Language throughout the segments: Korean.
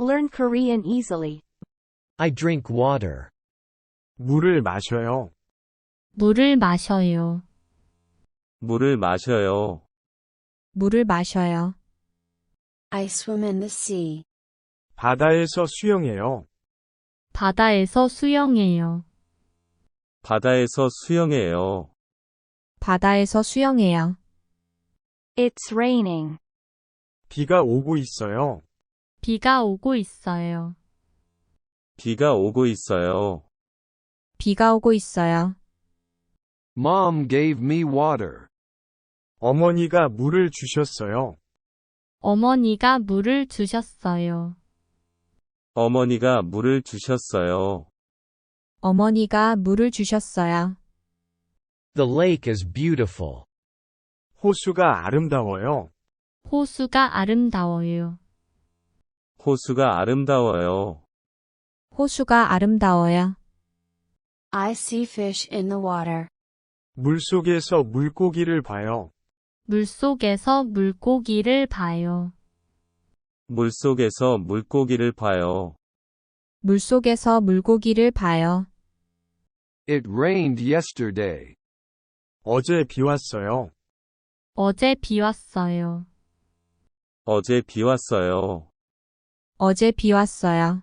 Learn Korean easily. I drink water. 물을 마셔요. 물을 마셔요. 물을 마셔요. 물을 마셔요. I swim in the sea. 바다에서 수영해요. 바다에서 수영해요. 바다에서 수영해요. 바다에서 수영해요. It's raining. 비가 오고 있어요. 비가 오고 있어요. 비가 오고 있어요. 비가 오고 있어요. Mom gave me water. 어머니가 물을 주셨어요. 어머니가 물을 주셨어요. 어머니가 물을 주셨어요. 어머니가 물을 주셨어요. The lake is beautiful. 호수가 아름다워요. 호수가 아름다워요. 호수가 아름다워요. 호수가 아름다워요. I see fish in the water. 물속에서 물고기를 봐요. 물속에서 물고기를 봐요. 물속에서 물고기를 봐요. 물속에서 물고기를 봐요. It rained yesterday. 어제 비 왔어요. 어제 비 왔어요. 어제 비 왔어요. 어제 비 왔어요.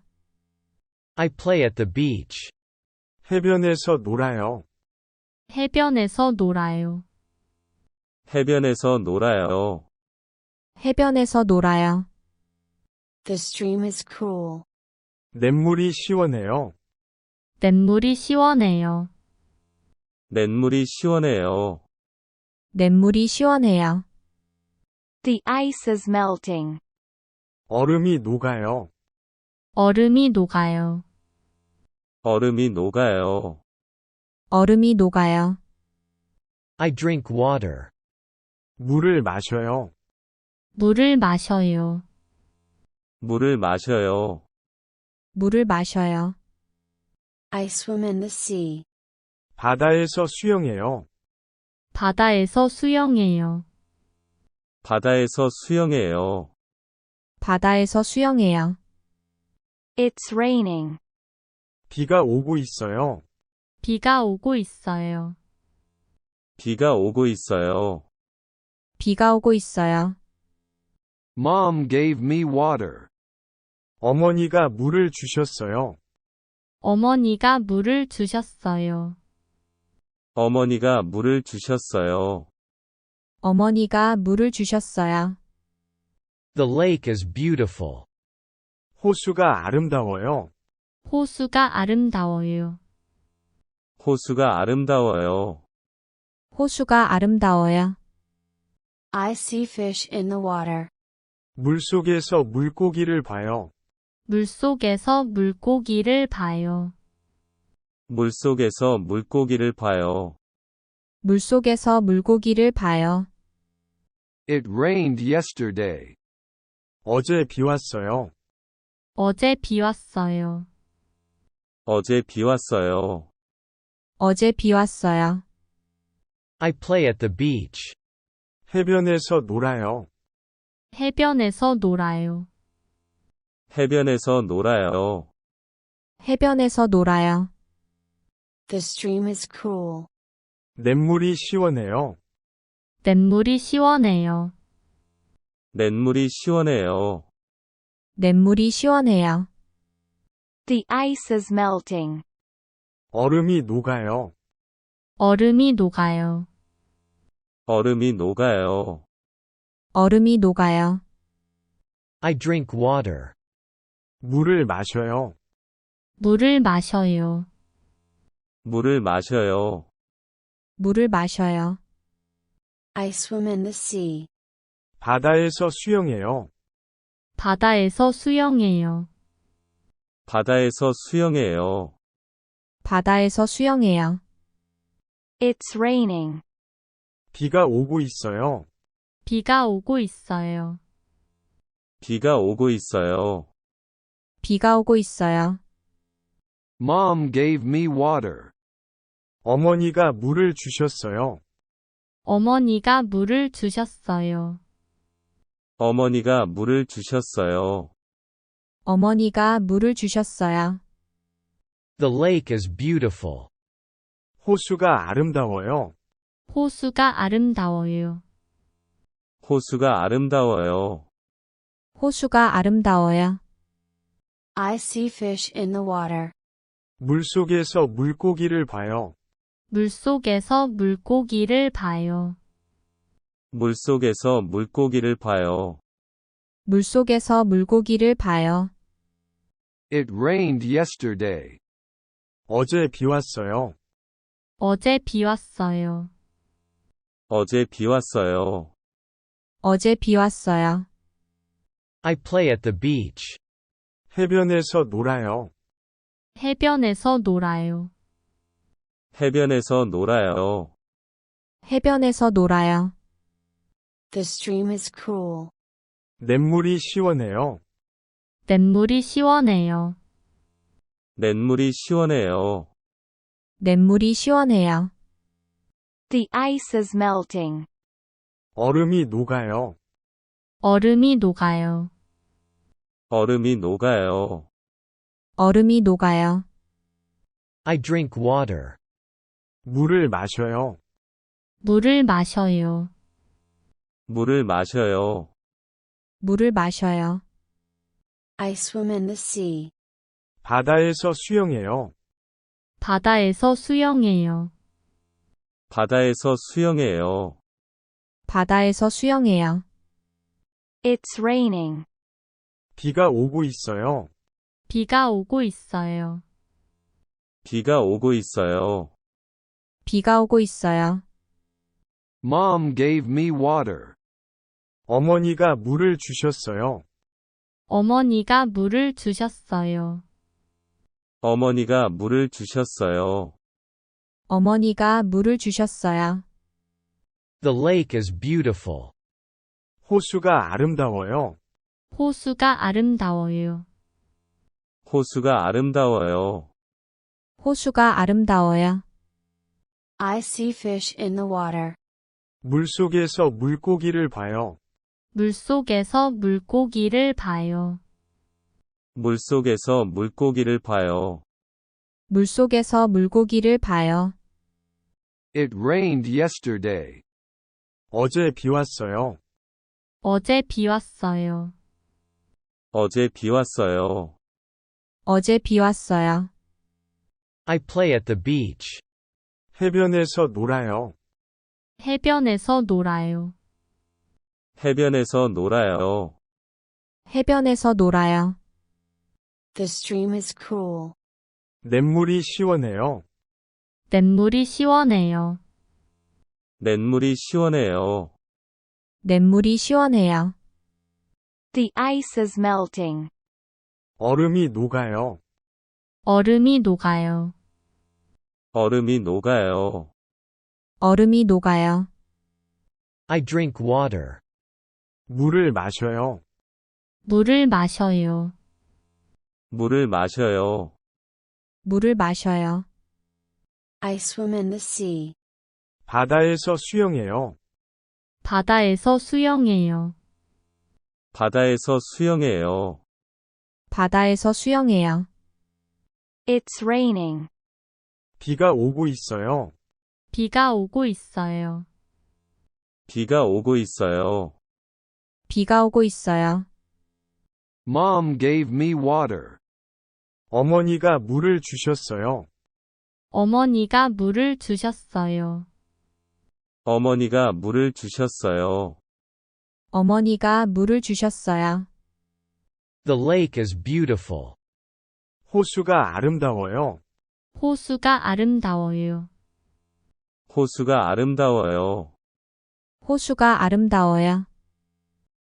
I play at the beach. 해변에서 놀아요. 해변에서 놀아요. 해변에서 놀아요. 해변에서 놀아요. The stream is cool. 냇물이 시원해요. 냇물이 시원해요. 냇물이 시원해요. 냇물이 시원해요. The ice is melting. 얼음이 녹아요. 얼음이 녹아요. 얼음이 녹아요. 얼음이 녹아요. I drink water. 물을 마셔요. 물을 마셔요. 물을 마셔요. 물을 마셔요. I swim in the sea. 바다에서 수영해요. 바다에서 수영해요. 바다에서 수영해요. 바다에서 수영해요. It's raining. 비가 오고 있어요. 비가 오고 있어요. 비가 오고 있어요. 비가 오고 있어요. Mom gave me water. 어머니가 물을 주셨어요. 어머니가 물을 주셨어요. 어머니가 물을 주셨어요. 어머니가 물을 주셨어요. The lake is beautiful. 호수가 아름다워요. 호수가 아름다워요. 호수가 아름다워요. 호수가 아름다워요. I see fish in the water. 물속에서 물고기를 봐요. 물속에서 물고기를 봐요. 물속에서 물고기를 봐요. 물속에서 물고기를 봐요. It rained yesterday. 어제 비 왔어요. 어제 비 왔어요. 어제 비 왔어요. 어제 비 왔어요. I play at the beach. 해변에서 놀아요. 해변에서 놀아요. 해변에서 놀아요. 해변에서 놀아요. The stream is cool. 냇물이 시원해요. 냇물이 시원해요. 냇물이 시원해요. 냇물이 시원해요. The ice is melting. 얼음이 녹아요. 얼음이 녹아요. 얼음이 녹아요. 얼음이 녹아요. I drink water. 물을 마셔요. 물을 마셔요. 물을 마셔요. 물을 마셔요. I swim in the sea. 바다에서 수영해요. 바다에서 수영해요. 바다에서 수영해요. 바다에서 수영해요. It's raining. 비가 오고 있어요. 비가 오고 있어요. 비가 오고 있어요. 비가 오고 있어요. Mom gave me water. 어머니가 물을 주셨어요. 어머니가 물을 주셨어요. 어머니가 물을 주셨어요. 어머니가 물을 주셨어요. The lake is beautiful. 호수가 아름다워요. 호수가 아름다워요. 호수가 아름다워요. 호수가 아름다워요. I see fish in the water. 물속에서 물고기를 봐요. 물속에서 물고기를 봐요. 물속에서 물고기를 봐요. 물속에서 물고기를 봐요. It rained yesterday. 어제 비 왔어요. 어제 비 왔어요. 어제 비 왔어요. 어제 비 왔어요. I play at the beach. 해변에서 놀아요. 해변에서 놀아요. 해변에서 놀아요. 해변에서 놀아요. The stream is cool. 냇물이 시원해요. 냇물이 시원해요. 냇물이 시원해요. 냇물이 시원해요. The ice is melting. 얼음이 녹아요. 얼음이 녹아요. 얼음이 녹아요. 얼음이 녹아요. I drink water. 물을 마셔요. 물을 마셔요. 물을 마셔요. 물을 마셔요. I swim in the sea. 바다에서 수영해요. 바다에서 수영해요. 바다에서 수영해요. 바다에서 수영해요. It's raining. 비가 오고 있어요. 비가 오고 있어요. 비가 오고 있어요. 비가 오고 있어요. Mom gave me water. 어머니가 물을 주셨어요. 어머니가 물을 주셨어요. 어머니가 물을 주셨어요. 어머니가 물을 주셨어요. The lake is beautiful. 호수가 아름다워요. 호수가 아름다워요. 호수가 아름다워요. 호수가 아름다워요. I see fish in the water. 물속에서 물고기를 봐요. 물속에서 물고기를 봐요. 물속에서 물고기를 봐요. 물속에서 물고기를 봐요. It rained yesterday. 어제 비 왔어요. 어제 비 왔어요. 어제 비 왔어요. 어제 비 왔어요. I play at the beach. 해변에서 놀아요. 해변에서 놀아요. 해변에서 놀아요. 해변에서 놀아요. The stream is cool. 냇물이 시원해요. 냇물이 시원해요. 냇물이 시원해요. 냇물이 시원해요. The ice is melting. 얼음이 녹아요. 얼음이 녹아요. 얼음이 녹아요. 얼음이 녹아요. I drink water. 물을 마셔요. 물을 마셔요. 물을 마셔요. 물을 마셔요. I swim in the sea. 바다에서 수영해요. 바다에서 수영해요. 바다에서 수영해요. 바다에서 수영해요. It's raining. 비가 오고 있어요. 비가 오고 있어요. 비가 오고 있어요. 비가 오고 있어요. Mom gave me water. 어머니가 물을 주셨어요. 어머니가 물을 주셨어요. 어머니가 물을 주셨어요. 어머니가 물을 주셨어요. The lake is beautiful. 호수가 아름다워요. 호수가 아름다워요. 호수가 아름다워요. 호수가 아름다워요.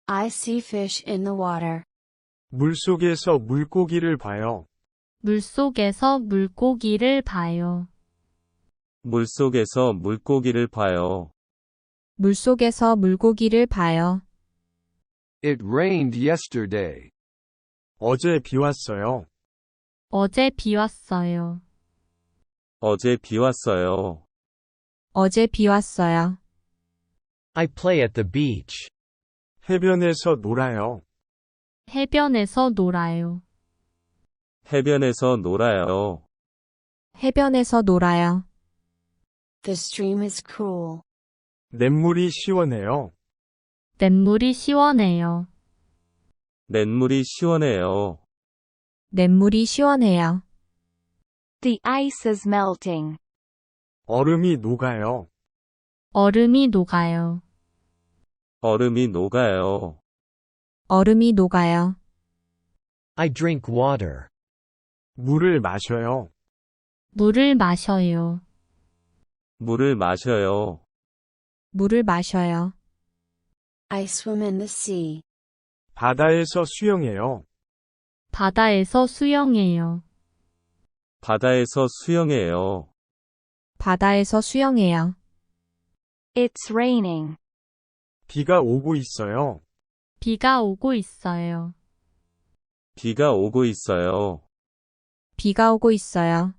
I see fish in the water. 물속에서 물고기를 봐요. 물속에서 물고기를 봐요. 물속에서 물고기를 봐요. 물속에서 물고기를 봐요. It rained yesterday. 어제 비 왔어요. 어제 비 왔어요. 어제 비 왔어요. 어제 비 왔어요. I play at the beach. 해변에서 놀아요. 해변에서 놀아요. 해변에서 놀아요. 해변에서 놀아요. The stream is cool. 냇물이 시원해요. 냇물이 시원해요. 냇물이 시원해요. 냇물이 시원해요. The ice is melting. 얼음이 녹아요. 얼음이 녹아요. 얼음이 녹아요. 얼음이 녹아요. I drink water. 물을 마셔요. 물을 마셔요. 물을 마셔요. 물을 마셔요. I swim in the sea. 바다에서 수영해요. 바다에서 수영해요. 바다에서 수영해요. 바다에서 수영해요. It's raining. 비가 오고 있어요. 비가 오고 있어요. 비가 오고 있어요. 비가 오고 있어요.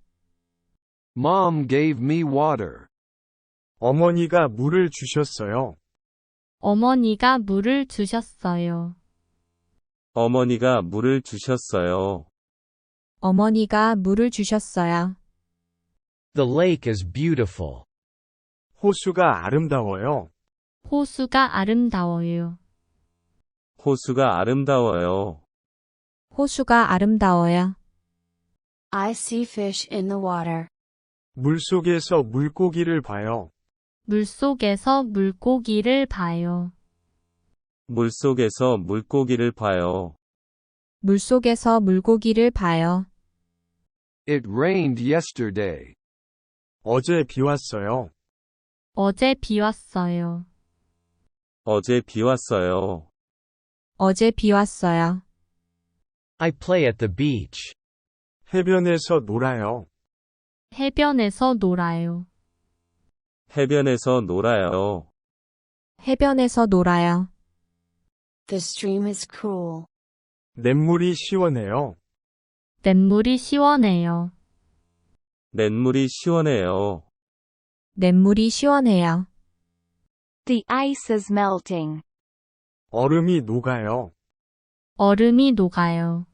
Mom gave me water. 어머니가 물을 주셨어요. 어머니가 물을 주셨어요. 어머니가 물을 주셨어요. 어머니가 물을 주셨어요. The lake is beautiful. 호수가 아름다워요. 호수가 아름다워요. 호수가 아름다워요. 호수가 아름다워요. I see fish in the water. 물속에서 물고기를 봐요. 물속에서 물고기를 봐요. 물속에서 물고기를 봐요. 물속에서 물고기를 봐요. It rained yesterday. 어제 비 왔어요. 어제 비 왔어요. 어제 비 왔어요. 어제 비 왔어요. I play at the beach. 해변에서 놀아요. 해변에서 놀아요. 해변에서 놀아요. 해변에서 놀아요. The stream is cool. 냇물이 시원해요. 냇물이 시원해요. 냇물이 시원해요. 냇물이 시원해요. The ice is melting. 얼음이 녹아요. 얼음이 녹아요.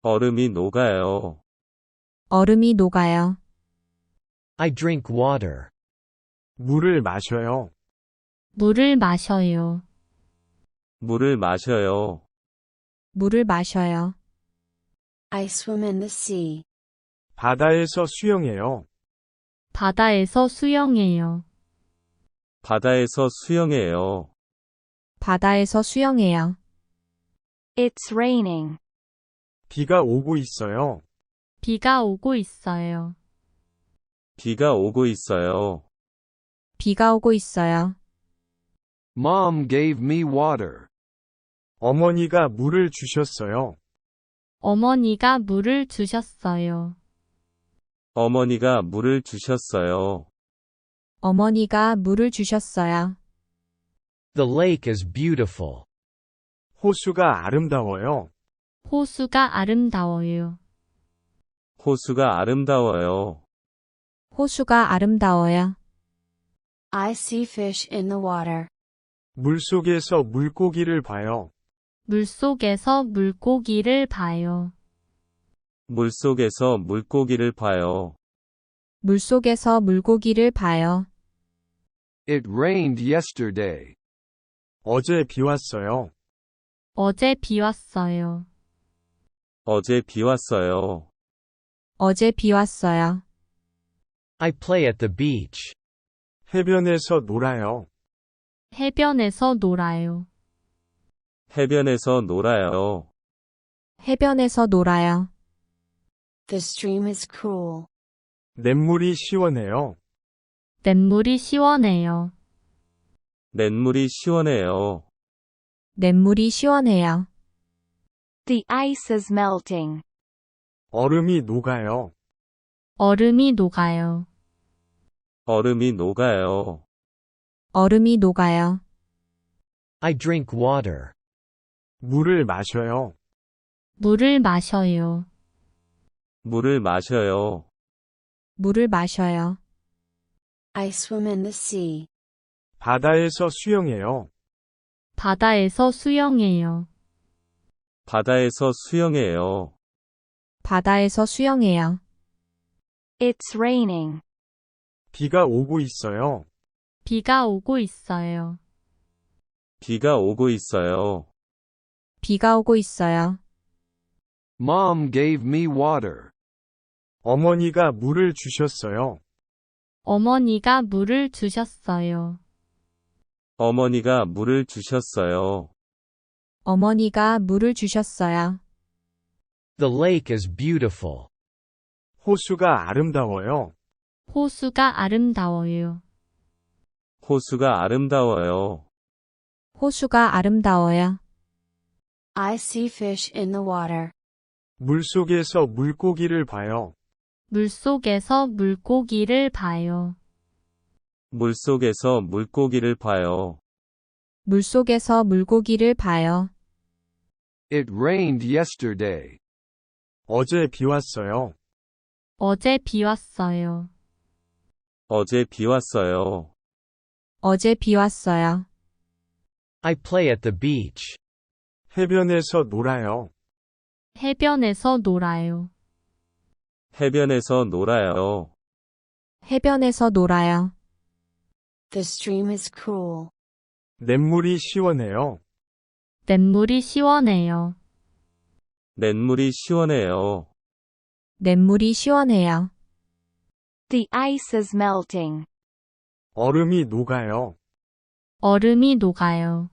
얼음이 녹아요. 얼음이 녹아요. I drink water. 물을 마셔요. 물을 마셔요. 물을 마셔요. 물을 마셔요. I swim in the sea. 바다에서 수영해요. 바다에서 수영해요. 바다에서 수영해요. 바다에서 수영해요. It's raining. 비가 오고 있어요. 비가 오고 있어요. 비가 오고 있어요. 비가 오고 있어요. Mom gave me water. 어머니가 물을 주셨어요. 어머니가 물을 주셨어요. 어머니가 물을 주셨어요. 어머니가 물을 주셨어요. The lake is beautiful. 호수가 아름다워요. 호수가 아름다워요. 호수가 아름다워요. 호수가 아름다워요. I see fish in the water. 물속에서 물고기를 봐요. 물속에서 물고기를 봐요. 물속에서 물고기를 봐요. 물속에서 물고기를 봐요. It rained yesterday. 어제 비 왔어요. 어제 비 왔어요. 어제 비 왔어요. 어제 비 왔어요. I play at the beach. 해변에서 놀아요. 해변에서 놀아요. 해변에서 놀아요. 해변에서 놀아요. The stream is cool. 냇물이 시원해요. 냇물이 시원해요. 냇물이 시원해요. 냇물이 시원해요. The ice is melting. 얼음이 녹아요. 얼음이 녹아요. 얼음이 녹아요. 얼음이 녹아요. I drink water. 물을 마셔요. 물을 마셔요. 물을 마셔요. 물을 마셔요. I swim in the sea. 바다에서 수영해요. 바다에서 수영해요. 바다에서 수영해요. 바다에서 수영해요. It's raining. 비가 오고 있어요. 비가 오고 있어요. 비가 오고 있어요. 비가 오고 있어요. Mom gave me water. 어머니가 물을 주셨어요. 어머니가 물을 주셨어요. 어머니가 물을 주셨어요. 어머니가 물을 주셨어요. The lake is beautiful. 호수가 아름다워요. 호수가 아름다워요. 호수가 아름다워요. 호수가 아름다워요. I see fish in the water. 물속에서 물고기를 봐요. 물속에서 물고기를 봐요. 물속에서 물고기를 봐요. 물속에서 물고기를 봐요. It rained yesterday. 어제 비 왔어요. 어제 비 왔어요. 어제 비 왔어요. 어제 비 왔어요. I play at the beach. 해변에서 놀아요. 해변에서 놀아요. 해변에서 놀아요. 해변에서 놀아요. The stream is cool. 냇물이 시원해요. 냇물이 시원해요. 냇물이 시원해요. 냇물이 시원해요. The ice is melting. 얼음이 녹아요. 얼음이 녹아요.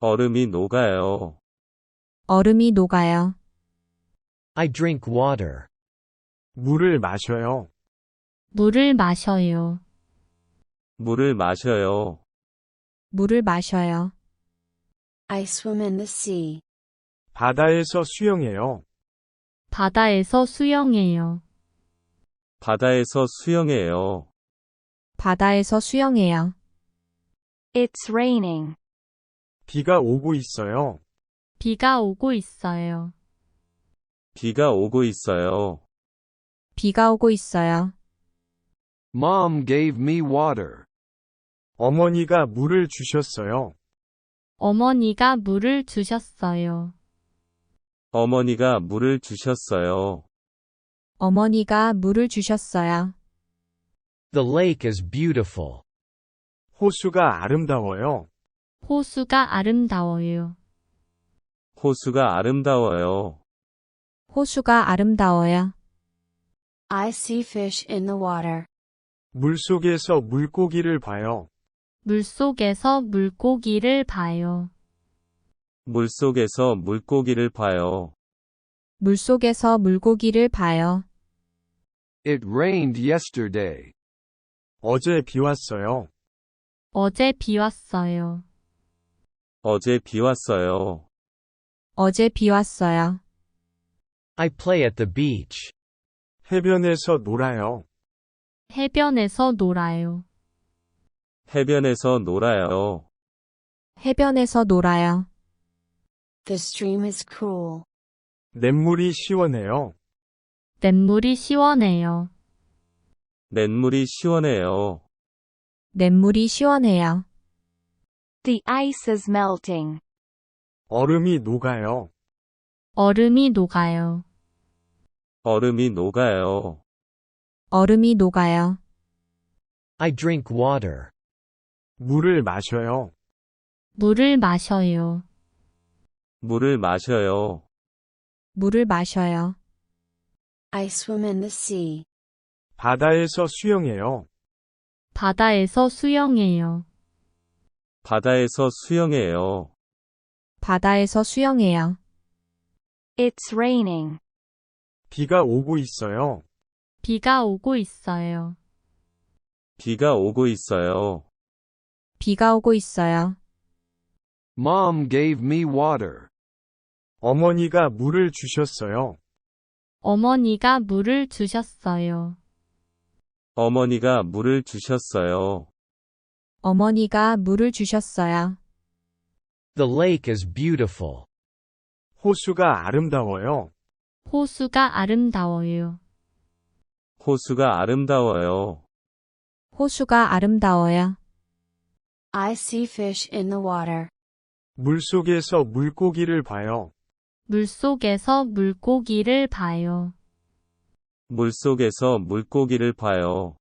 얼음이 녹아요. 얼음이 녹아요. I drink water. 물을 마셔요. 물을 마셔요. 물을 마셔요. 물을 마셔요. I swim in the sea. 바다에서 수영해요. 바다에서 수영해요. 바다에서 수영해요. 바다에서 수영해요. It's raining. 비가 오고 있어요. 비가 오고 있어요. 비가 오고 있어요. 비가 오고 있어요. Mom gave me water. 어머니가 물을 주셨어요. 어머니가 물을 주셨어요. 어머니가 물을 주셨어요. 어머니가 물을 주셨어요. The lake is beautiful. 호수가 아름다워요. 호수가 아름다워요. 호수가 아름다워요. 호수가 아름다워요. I see fish in the water. 물속에서 물고기를 봐요. 물속에서 물고기를 봐요. 물속에서 물고기를 봐요. 물속에서 물고기를 봐요. It rained yesterday. 어제 비 왔어요. 어제 비 왔어요. 어제 비 왔어요. 어제 비 왔어요. I play at the beach. 해변에서 놀아요. 해변에서 놀아요. 해변에서 놀아요. 해변에서 놀아요. The stream is cool. 냇물이 시원해요. 냇물이 시원해요. 냇물이 시원해요. 냇물이 시원해요. The ice is melting. 얼음이 녹아요. 얼음이 녹아요. 얼음이 녹아요. 얼음이 녹아요. I drink water. 물을 마셔요. 물을 마셔요. 물을 마셔요. 물을 마셔요. I swim in the sea. 바다에서 수영해요. 바다에서 수영해요. 바다에서 수영해요. 바다에서 수영해요. It's raining. 비가 오고 있어요. 비가 오고 있어요. 비가 오고 있어요. 비가 오고 있어요. Mom gave me water. 어머니가 물을 주셨어요. 어머니가 물을 주셨어요. 어머니가 물을 주셨어요. 어머니가 물을 주셨어요. The lake is beautiful. 호수가 아름다워요. 호수가 아름다워요. 호수가 아름다워요. 호수가 아름다워요. I see fish in the water. 물속에서 물고기를 봐요. 물속에서 물고기를 봐요. 물속에서 물고기를 봐요.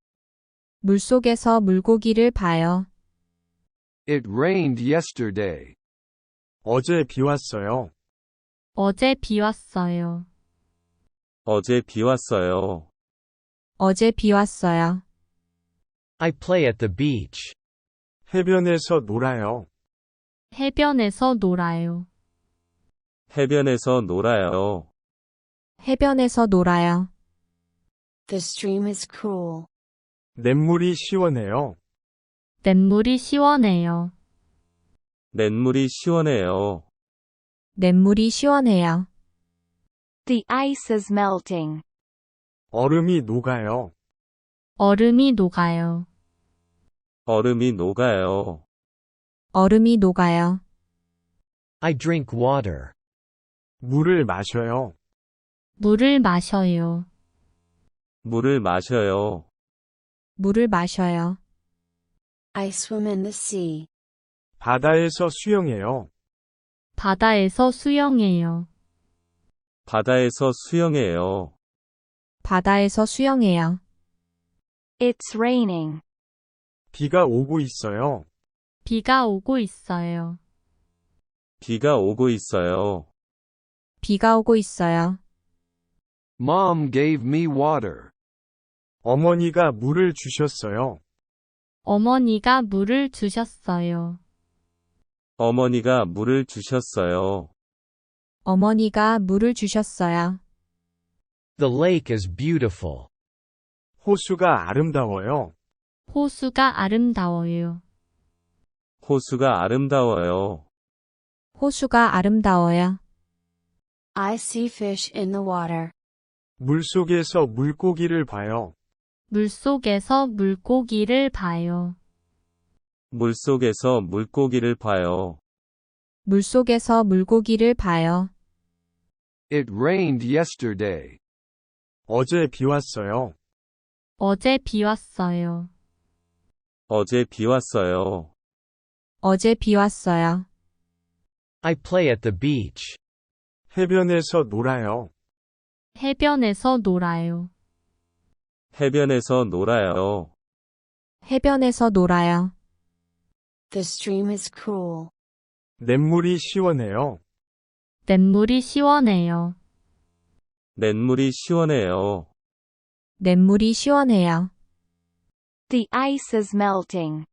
물속에서 물고기를 봐요. It rained yesterday. 어제 비 왔어요. 어제 비 왔어요. 어제 비 왔어요. 어제 비 왔어요. I play at the beach. 해변에서 놀아요. 해변에서 놀아요. 해변에서 놀아요. 해변에서 놀아요. The stream is cool. 냇물이 시원해요. 냇물이 시원해요. 냇물이 시원해요. 냇물이 시원해요. The ice is melting. 얼음이 녹아요. 얼음이 녹아요. 얼음이 녹아요. 얼음이 녹아요. I drink water. 물을 마셔요. 물을 마셔요. 물을 마셔요. 물을 마셔요. I swim in the sea. 바다에서 수영해요. 바다에서 수영해요. 바다에서 수영해요. 바다에서 수영해요. It's raining. 비가 오고 있어요. 비가 오고 있어요. 비가 오고 있어요. 비가 오고 있어요. Mom gave me water. 어머니가 물을 주셨어요. 어머니가 물을 주셨어요. 어머니가 물을 주셨어요. 어머니가 물을 주셨어요. The lake is beautiful. 호수가 아름다워요. 호수가 아름다워요. 호수가 아름다워요. 호수가 아름다워요. I see fish in the water. 물속에서 물고기를 봐요. 물속에서 물고기를 봐요. 물속에서 물고기를 봐요. 물속에서 물고기를 봐요. It rained yesterday. 어제 비 왔어요. 어제 비 왔어요. 어제 비 왔어요. 어제 비 왔어요. I play at the beach. 해변에서 놀아요. 해변에서 놀아요. 해변에서 놀아요. 해변에서 놀아요. The stream is cool. 냇물이 시원해요. 냇물이 시원해요. 냇물이 시원해요. 냇물이 시원해요. The ice is melting.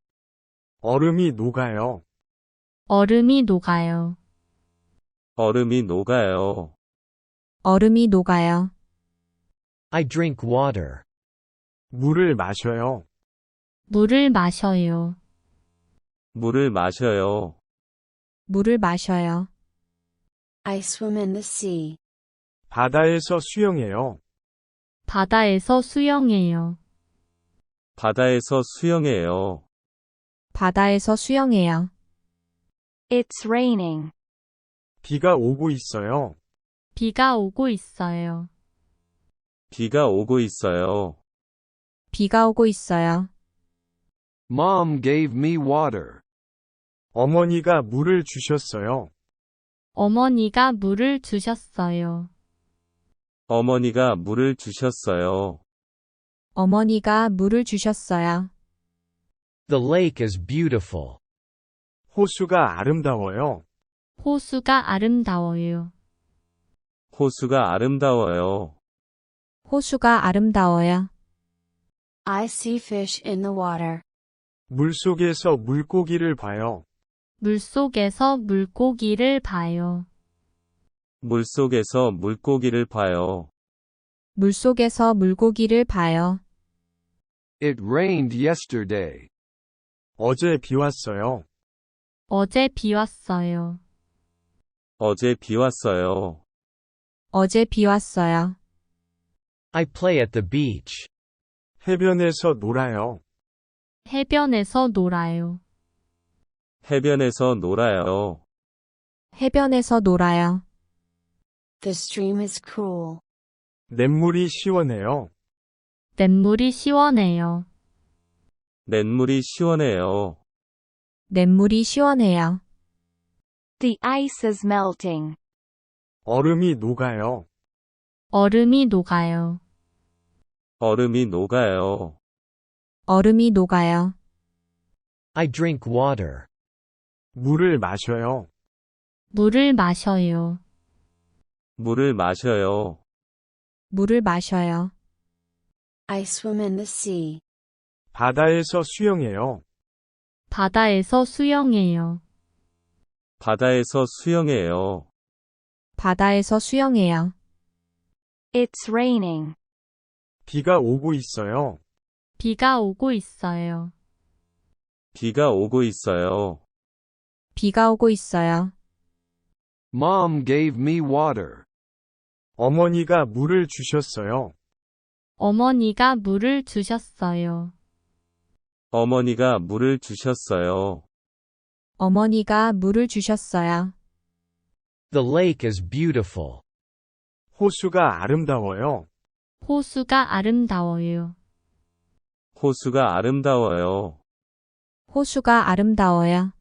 얼음이 녹아요. 얼음이 녹아요. 얼음이 녹아요. 얼음이 녹아요. I drink water. 물을 마셔요. 물을 마셔요. 물을 마셔요. 물을 마셔요. I swim in the sea. 바다에서 수영해요. 바다에서 수영해요. 바다에서 수영해요. 바다에서 수영해요. It's raining. 비가 오고 있어요. 비가 오고 있어요. 비가 오고 있어요. 비가 오고 있어요. Mom gave me water. 어머니가 물을 주셨어요. 어머니가 물을 주셨어요. 어머니가 물을 주셨어요. 어머니가 물을 주셨어요. The lake is beautiful. 호수가 아름다워요. 호수가 아름다워요. 호수가 아름다워요. 호수가 아름다워요. I see fish in the water. 물속에서 물고기를 봐요. 물속에서 물고기를 봐요. 물속에서 물고기를 봐요. 물속에서 물고기를 봐요. It rained yesterday. 어제 비 왔어요. 어제 비 왔어요. 어제 비 왔어요. 어제 비 왔어요. I play at the beach. 해변에서 놀아요. 해변에서 놀아요. 해변에서 놀아요. 해변에서 놀아요. The stream is cool. 냇물이 시원해요. 냇물이 시원해요. 냇물이 시원해요. 냇물이 시원해요. The ice is melting. 얼음이 녹아요. 얼음이 녹아요. 얼음이 녹아요. 얼음이 녹아요. I drink water. 물을 마셔요. 물을 마셔요. 물을 마셔요. 물을 마셔요. I swim in the sea. 바다에서 수영해요. 바다에서 수영해요. 바다에서 수영해요. 바다에서 수영해요. It's raining. 비가 오고 있어요. 비가 오고 있어요. 비가 오고 있어요. 비가 오고 있어요. Mom gave me water. 어머니가 물을 주셨어요. 어머니가 물을 주셨어요. 어머니가 물을 주셨어요. 어머니가 물을 주셨어요. The lake is beautiful. 호수가 아름다워요. 호수가 아름다워요. 호수가 아름다워요. 호수가 아름다워요.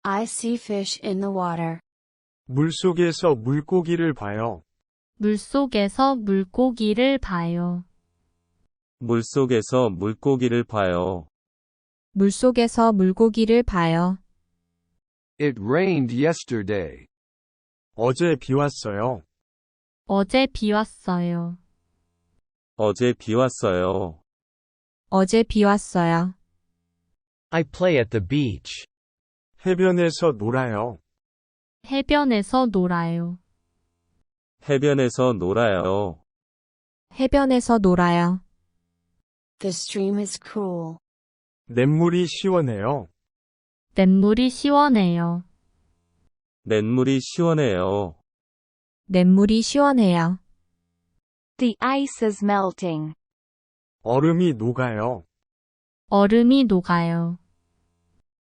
I see fish in the water. 물속에서 물고기를 봐요. 물속에서 물고기를 봐요. 물속에서 물고기를 봐요. 물속에서 물고기를 봐요. It rained yesterday. 어제 비 왔어요. 어제 비 왔어요. 어제 비 왔어요. 어제 비 왔어요. I play at the beach. 해변에서 놀아요. 해변에서 놀아요. 해변에서 놀아요. 해변에서 놀아요. The stream is cool. 냇물이 시원해요. 냇물이 시원해요. 냇물이 시원해요. 냇물이 시원해요. The ice is melting. 얼음이 녹아요. 얼음이 녹아요.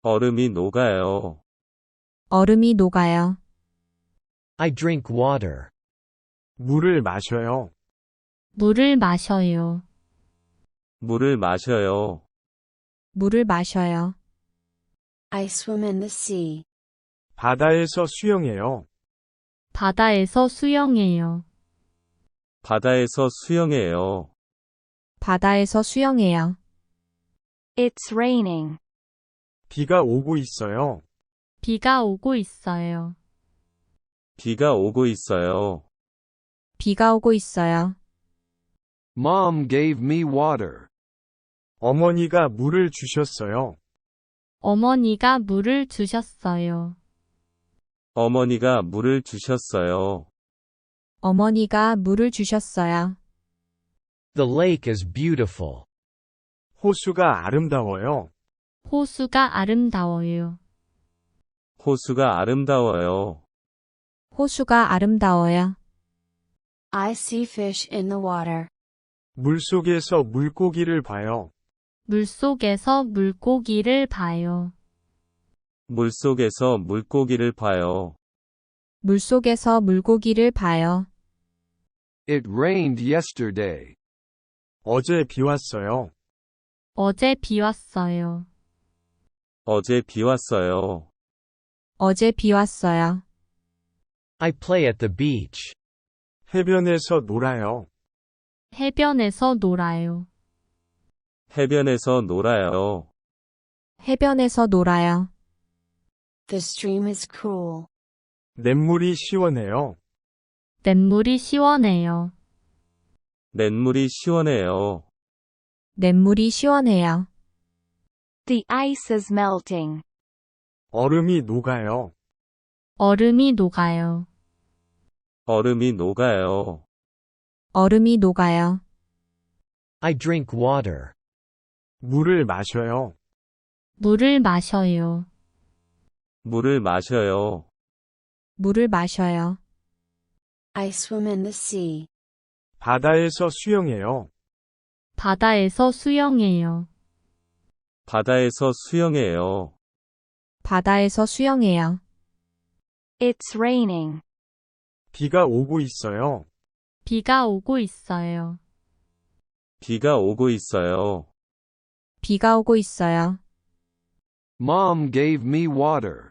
얼음이 녹아요. 얼음이 녹아요. I drink water. 물을 마셔요. 물을 마셔요. 물을 마셔요. 물을 마셔요. I swim in the sea. 바다에서 수영해요. 바다에서 수영해요. 바다에서 수영해요. 바다에서 수영해요. It's raining. 비가 오고 있어요. 비가 오고 있어요. 비가 오고 있어요. 비가 오고 있어요. Mom gave me water. 어머니가 물을 주셨어요. 어머니가 물을 주셨어요. 어머니가 물을 주셨어요. 어머니가 물을 주셨어요. The lake is beautiful. 호수가 아름다워요. 호수가 아름다워요. 호수가 아름다워요. 호수가 아름다워요. I see fish in the water. 물속에서 물고기를 봐요. 물속에서 물고기를 봐요. 물속에서 물고기를 봐요. 물속에서 물고기를 봐요. It rained yesterday. 어제 비 왔어요. 어제 비 왔어요. 어제 비 왔어요. 어제 비 왔어요. I play at the beach. 해변에서 놀아요. 해변에서 놀아요. 해변에서 놀아요. 해변에서 놀아요. The stream is cool. 냇물이 시원해요. 냇물이 시원해요. 냇물이 시원해요. 냇물이 시원해요. The ice is melting. 얼음이 녹아요. 얼음이 녹아요. 얼음이 녹아요. 얼음이 녹아요. I drink water. 물을 마셔요. 물을 마셔요. 물을 마셔요. 물을 마셔요. I swim in the sea. 바다에서 수영해요. 바다에서 수영해요. 바다에서 수영해요. 바다에서 수영해요. It's raining. 비가 오고 있어요. 비가 오고 있어요. 비가 오고 있어요. 비가 오고 있어요. Mom gave me water.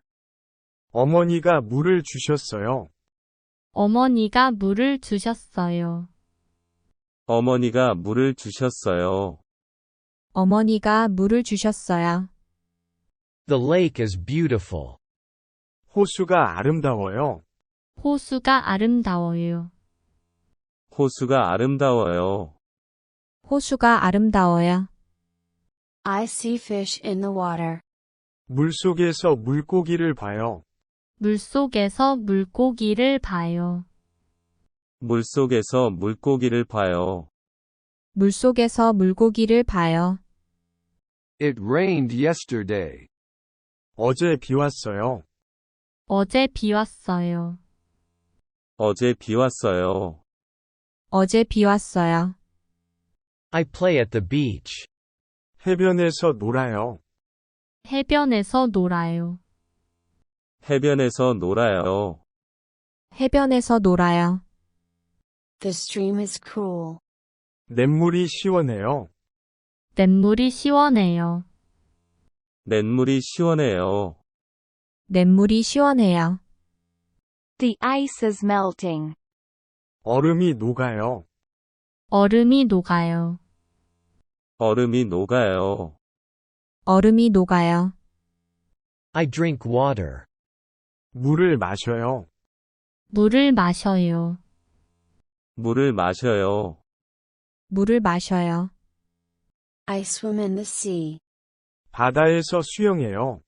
어머니가 물을 주셨어요. 어머니가 물을 주셨어요. 어머니가 물을 주셨어요. 어머니가 물을 주셨어요. The lake is beautiful. 호수가 아름다워요. 호수가 아름다워요. 호수가 아름다워요. 호수가 아름다워요. I see fish in the water. 물속에서 물고기를 봐요. 물속에서 물고기를 봐요. 물속에서 물고기를 봐요. 물속에서 물고기를 봐요. It rained yesterday. 어제 비 왔어요. 어제 비 왔어요. 어제 비 왔어요. 어제 비 왔어요. I play at the beach. 해변에서 놀아요. 해변에서 놀아요. 해변에서 놀아요. 해변에서 놀아요. The stream is cool. 냇물이 시원해요. 냇물이 시원해요. 냇물이 시원해요. 냇물이 시원해요. The ice is melting. 얼음이 녹아요. 얼음이 녹아요. 얼음이 녹아요. 얼음이 녹아요. I drink water. 물을 마셔요. 물을 마셔요. 물을 마셔요. 물을 마셔요. I swim in the sea. 바다에서 수영해요.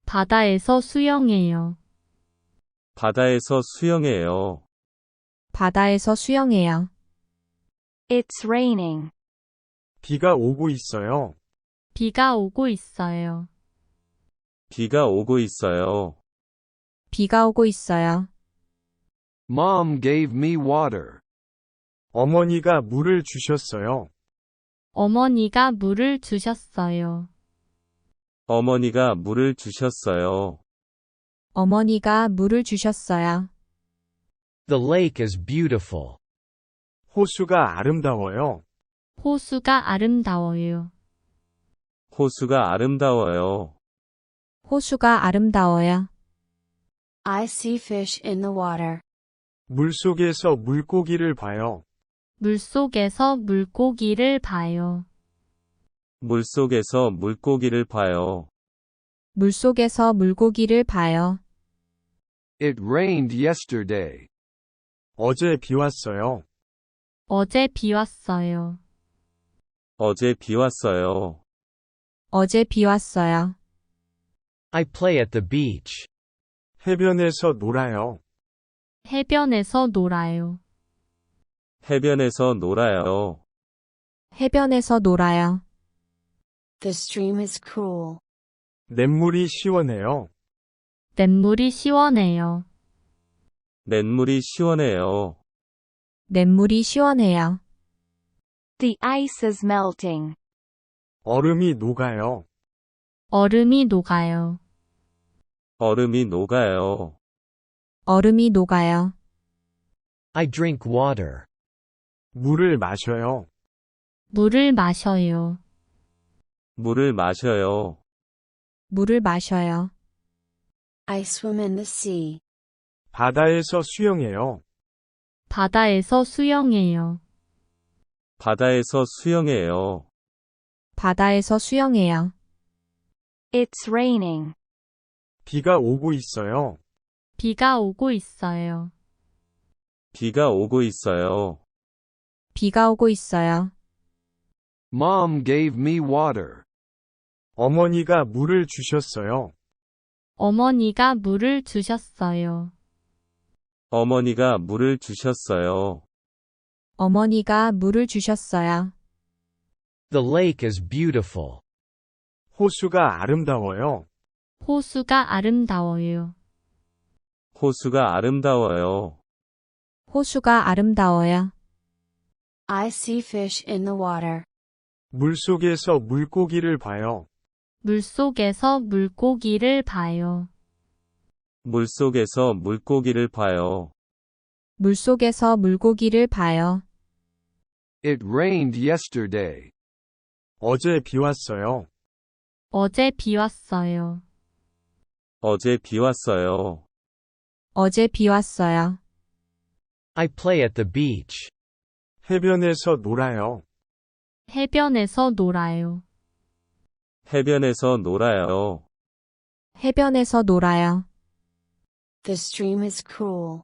바다에서 수영해요. 바다에서 수영해요. 바다에서 수영해요. It's raining. 비가 오고 있어요. 비가 오고 있어요. 비가 오고 있어요. 비가 오고 있어요. Mom gave me water. 어머니가 물을 주셨어요. 어머니가 물을 주셨어요. 어머니가 물을 주셨어요. 어머니가 물을 주셨어요. The lake is beautiful. 호수가 아름다워요. 호수가 아름다워요. 호수가 아름다워요. 호수가 아름다워요. I see fish in the water. 물속에서 물고기를 봐요. 물속에서 물고기를 봐요. 물속에서 물고기를 봐요. 물속에서 물고기를 봐요. It rained yesterday. 어제 비 왔어요. 어제 비 왔어요. 어제 비 왔어요. 어제 비 왔어요. I play at the beach. 해변에서 놀아요. 해변에서 놀아요. 해변에서 놀아요. 해변에서 놀아요. The stream is cool. 냇물이 시원해요. 냇물이 시원해요. 냇물이 시원해요. 냇물이 시원해요. The ice is melting. 얼음이 녹아요. 얼음이 녹아요. 얼음이 녹아요. 얼음이 녹아요. I drink water. 물을 마셔요. 물을 마셔요. 물을 마셔요. 물을 마셔요. I swim in the sea. 바다에서 수영해요. 바다에서 수영해요. 바다에서 수영해요. 바다에서 수영해요. It's raining. 비가 오고 있어요. 비가 오고 있어요. 비가 오고 있어요. 비가 오고 있어요. Mom gave me water. 어머니가 물을 주셨어요. 어머니가 물을 주셨어요. 어머니가 물을 주셨어요. 어머니가 물을 주셨어요. The lake is beautiful. 호수가 아름다워요. 호수가 아름다워요. 호수가 아름다워요. 호수가 아름다워요. I see fish in the water. 물속에서 물고기를 봐요. 물속에서 물고기를 봐요. 물속에서 물고기를 봐요. 물속에서 물고기를 봐요. It rained yesterday. 어제 비 왔어요. 어제 비 왔어요. 어제 비 왔어요. 어제 비 왔어요. I play at the beach. 해변에서 놀아요. 해변에서 놀아요. 해변에서 놀아요. 해변에서 놀아요. The stream is cool.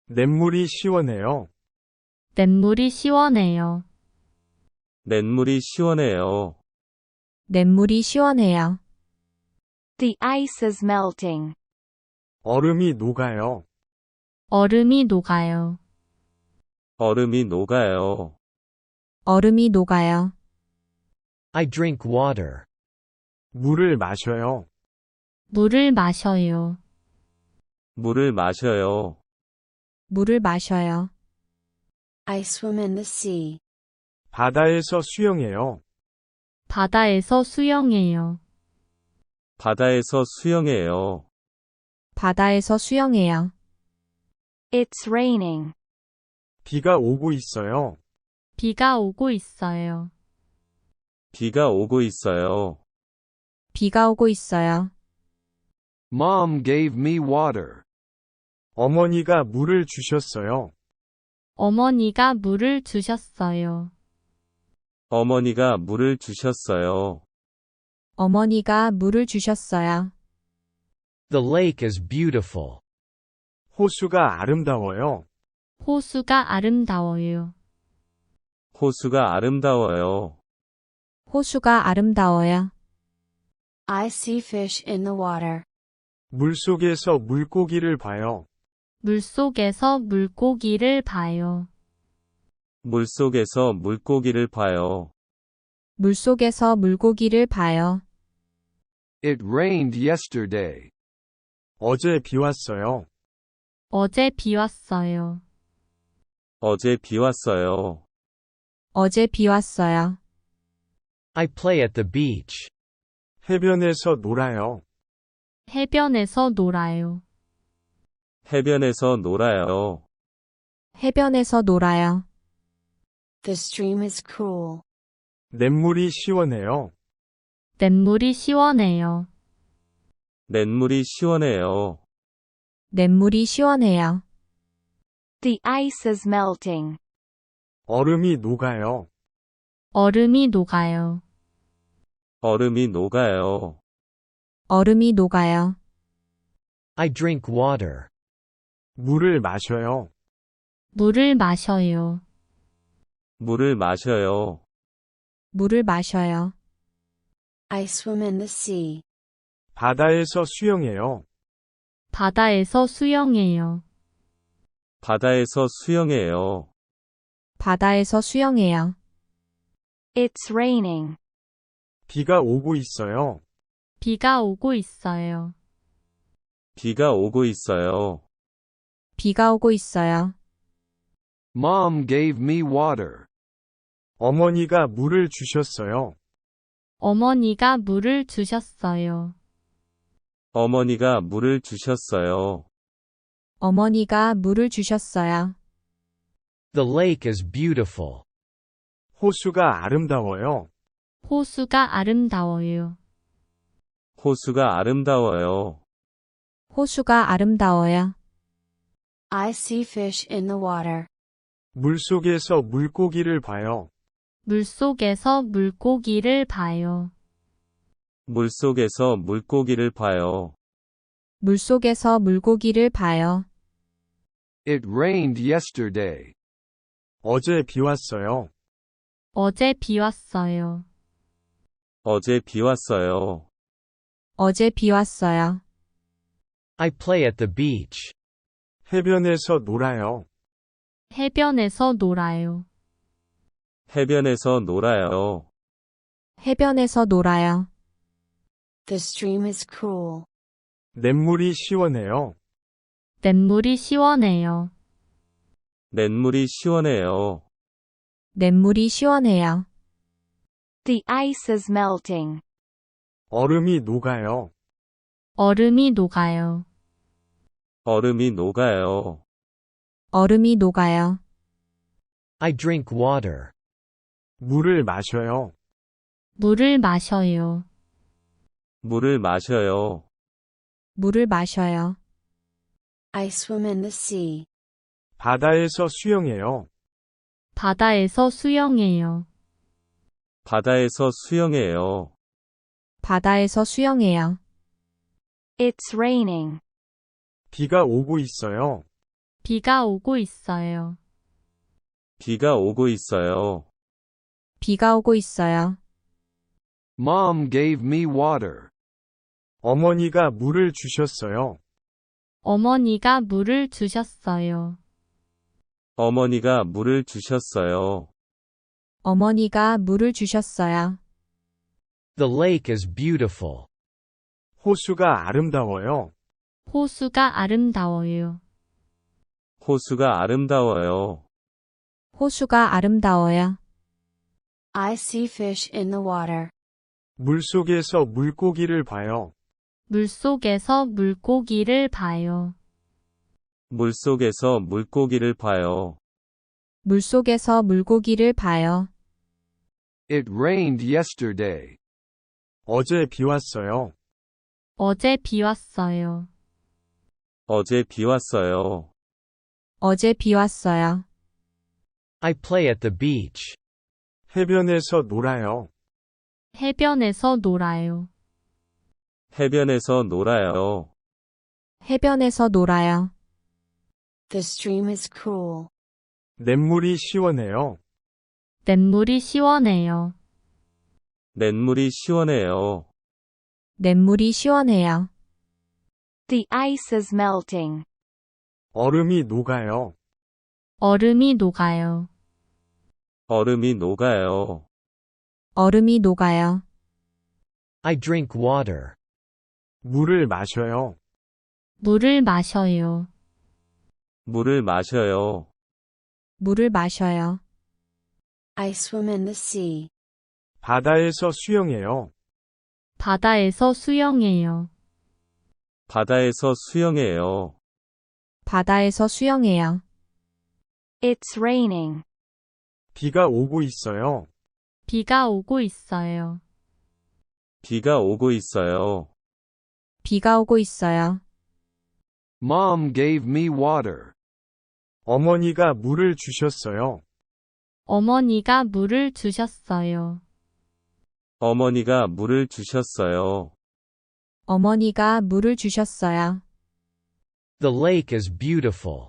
냇물이 시원해요. 냇물이 시원해요. 냇물이 시원해요. 냇물이 시원해요. The ice is melting. 얼음이 녹아요. 얼음이 녹아요. 얼음이 녹아요. 얼음이 녹아요. I drink water. 물을 마셔요. 물을 마셔요. 물을 마셔요. 물을 마셔요. I swim in the sea. 바다에서 수영해요. 바다에서 수영해요. 바다에서 수영해요. 바다에서 수영해요. It's raining. 비가 오고 있어요. 비가 오고 있어요. 비가 오고 있어요. 비가 오고 있어요. Mom gave me water. 어머니가 물을 주셨어요. 어머니가 물을 주셨어요. 어머니가 물을 주셨어요. 어머니가 물을 주셨어요. The lake is beautiful. 호수가 아름다워요. 호수가 아름다워요. 호수가 아름다워요. 호수가 아름다워요. I see fish in the water. 물속에서 물고기를 봐요. 물속에서 물고기를 봐요. 물속에서 물고기를 봐요. 물속에서 물고기를 봐요. It rained yesterday. 어제 비 왔어요. 어제 비 왔어요. 어제 비 왔어요. 어제 비 왔어요. I play at the beach. 해변에서 놀아요. 해변에서 놀아요. 해변에서 놀아요. 해변에서 놀아요. The stream is cool. 냇물이 시원해요. 냇물이 시원해요. 냇물이 시원해요. 냇물이 시원해요. The ice is melting. 얼음이 녹아요. 얼음이 녹아요. 얼음이 녹아요. 얼음이 녹아요. I drink water. 물을 마셔요. 물을 마셔요. 물을 마셔요. 물을 마셔요. I swim in the sea. 바다에서 수영해요. 바다에서 수영해요. 바다에서 수영해요. 바다에서 수영해요. It's raining. 비가 오고 있어요. 비가 오고 있어요. 비가 오고 있어요. 비가 오고 있어요. Mom gave me water. 어머니가 물을 주셨어요. 어머니가 물을 주셨어요. 어머니가 물을 주셨어요. 어머니가 물을 주셨어요. The lake is beautiful. 호수가 아름다워요. 호수가 아름다워요. 호수가 아름다워요. 호수가 아름다워요. I see fish in the water. 물속에서 물고기를 봐요. 물속에서 물고기를 봐요. 물속에서 물고기를 봐요. 물속에서 물고기를 봐요. It rained yesterday. 어제 비 왔어요. 어제 비 왔어요. 어제 비 왔어요. 어제 비 왔어요. I play at the beach. 해변에서 놀아요. 해변에서 놀아요. 해변에서 놀아요. 해변에서 놀아요. The stream is cool. 냇물이 시원해요. 냇물이 시원해요. 냇물이 시원해요. 냇물이 시원해요. The ice is melting. 얼음이 녹아요. 얼음이 녹아요. 얼음이 녹아요. 얼음이 녹아요. I drink water. 물을 마셔요. 물을 마셔요. 물을 마셔요. 물을 마셔요. I swim in the sea. 바다에서 수영해요. 바다에서 수영해요. 바다에서 수영해요. 바다에서 수영해요. It's raining. 비가 오고 있어요. 비가 오고 있어요. 비가 오고 있어요. 비가 오고 있어요. Mom gave me water. 어머니가 물을 주셨어요. 어머니가 물을 주셨어요. 어머니가 물을 주셨어요. 어머니가 물을 주셨어요. The lake is beautiful. 호수가 아름다워요. 호수가 아름다워요. 호수가 아름다워요. 호수가 아름다워요. I see fish in the water. 물속에서 물고기를 봐요. 물속에서 물고기를 봐요. 물속에서 물고기를 봐요. 물속에서 물고기를 봐요. It rained yesterday. 어제 비 왔어요. 어제 비 왔어요. 어제 비 왔어요. 어제 비 왔어요. I play at the beach. 해변에서 놀아요. 해변에서 놀아요. 해변에서 놀아요. 해변에서 놀아요. The stream is cool. 냇물이 시원해요. 냇물이 시원해요. 냇물이 시원해요. 냇물이 시원해요. The ice is melting. 얼음이 녹아요. 얼음이 녹아요. 얼음이 녹아요. 얼음이 녹아요. I drink water. 물을 마셔요. 물을 마셔요. 물을 마셔요. 물을 마셔요. I swim in the sea. 바다에서 수영해요. 바다에서 수영해요. 바다에서 수영해요. 바다에서 수영해요. It's raining. 비가 오고 있어요. 비가 오고 있어요. 비가 오고 있어요. 비가 오고 있어요. Mom gave me water. 어머니가 물을 주셨어요. 어머니가 물을 주셨어요. 어머니가 물을 주셨어요. 어머니가 물을 주셨어요. The lake is beautiful.